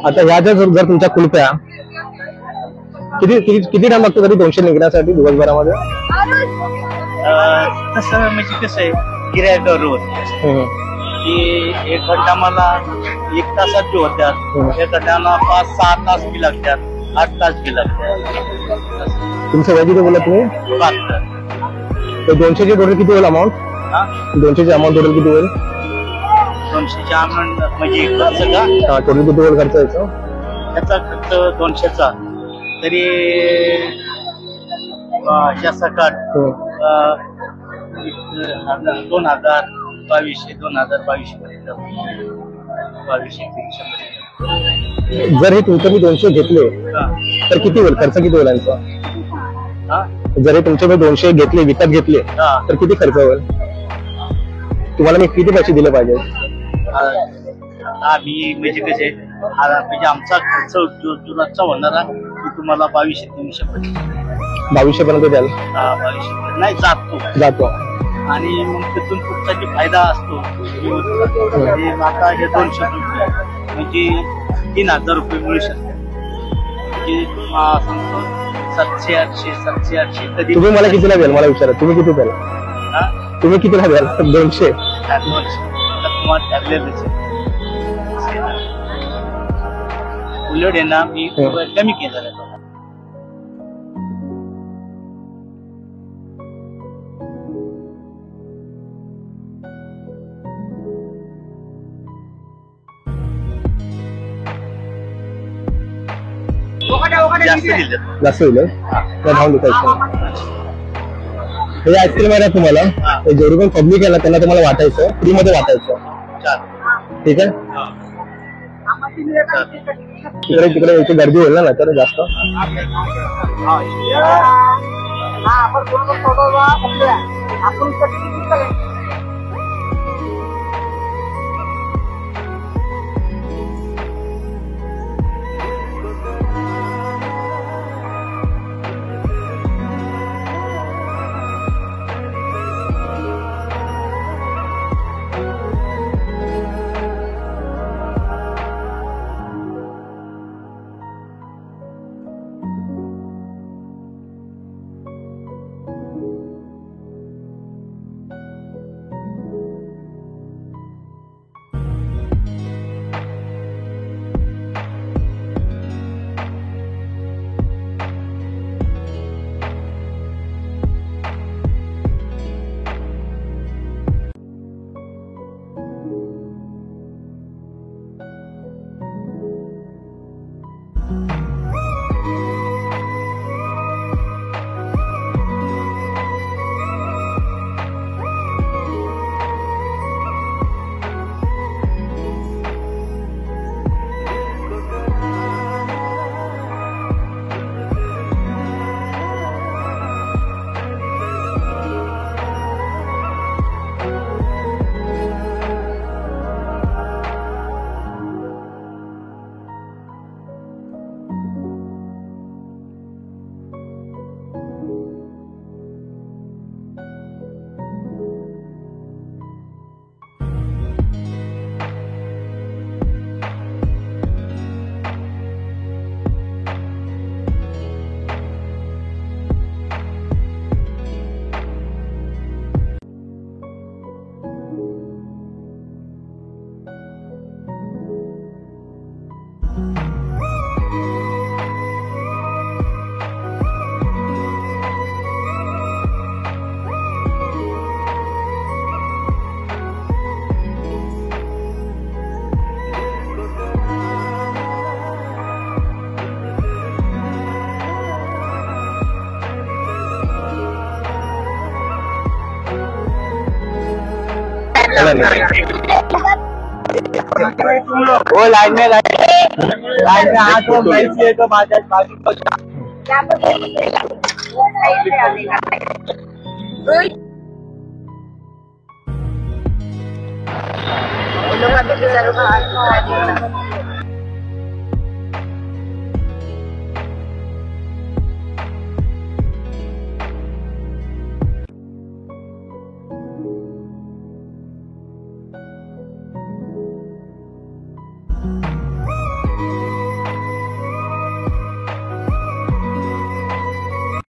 आता ह्या जर तुमच्या कुलप्या किती किती किती टाइम लागतो तरी 200 निघण्यासाठी दिवसभरामध्ये? तसं म्हणजे कसं आहे गिऱ्हाईकावर की 1 घंटा मला 1 तासात बी होत्यात, 1 घंटाला 5-6 तास बी लागतात, 8 तास बी लागतात. तुमचं वय किती बोला तुम्ही? 72. 200 चे टोटल किती होईल अमाऊंट? 200 चे अमाऊंट टोटल किती होईल? 200चे अमाऊंट म्हणजे खर्च का? हा, टोटल किती होईल खर्च याचा? त्याचा खर्च 200चा तरी सकट 2000, 2200 पर्यंत, 2200-2300 पर्यंत. जर हे तुमचं मी 200 घेतले तर किती होईल खर्च? किती होईल यांचा? जर हे तुमचे मी 200 घेतले, विकत घेतले तर किती खर्च होईल? तुम्हाला मी किती पैसे दिले पाहिजे? आम्ही म्हणजे कसे म्हणजे आमचा खर्च तुला होणारा तुम्हाला 2200-2300 पर्यंत. 2200 पर्यंत द्याल? 2200 नाही जातो. आणि मग तिथून पुढचा जे फायदा असतो आता हे 200 रुपये म्हणजे 3000 रुपये मिळू शकते. म्हणजे सांगतो 700-800 कधी. तुम्ही मला कितीला द्याल? मला विचारा, तुम्ही किती द्याल? तुम्ही कितीला द्याल? 200. तुम्हाला ठरलेलंच उलट आहे ना, मी कमी केलेलं आहे. जास्त होईल धावून देता. हे आईस्क्रीम आहे ना तुम्हाला, जेवढी पण पब्लिक आहे ना त्यांना तुम्हाला वाटायचं, फ्री मध्ये वाटायचं. ठीक आहे. तिकडे इथे गर्दी होईल ना तर जास्त. वो लाइन में हाथ वो बैठिए तो बाजू Thank you.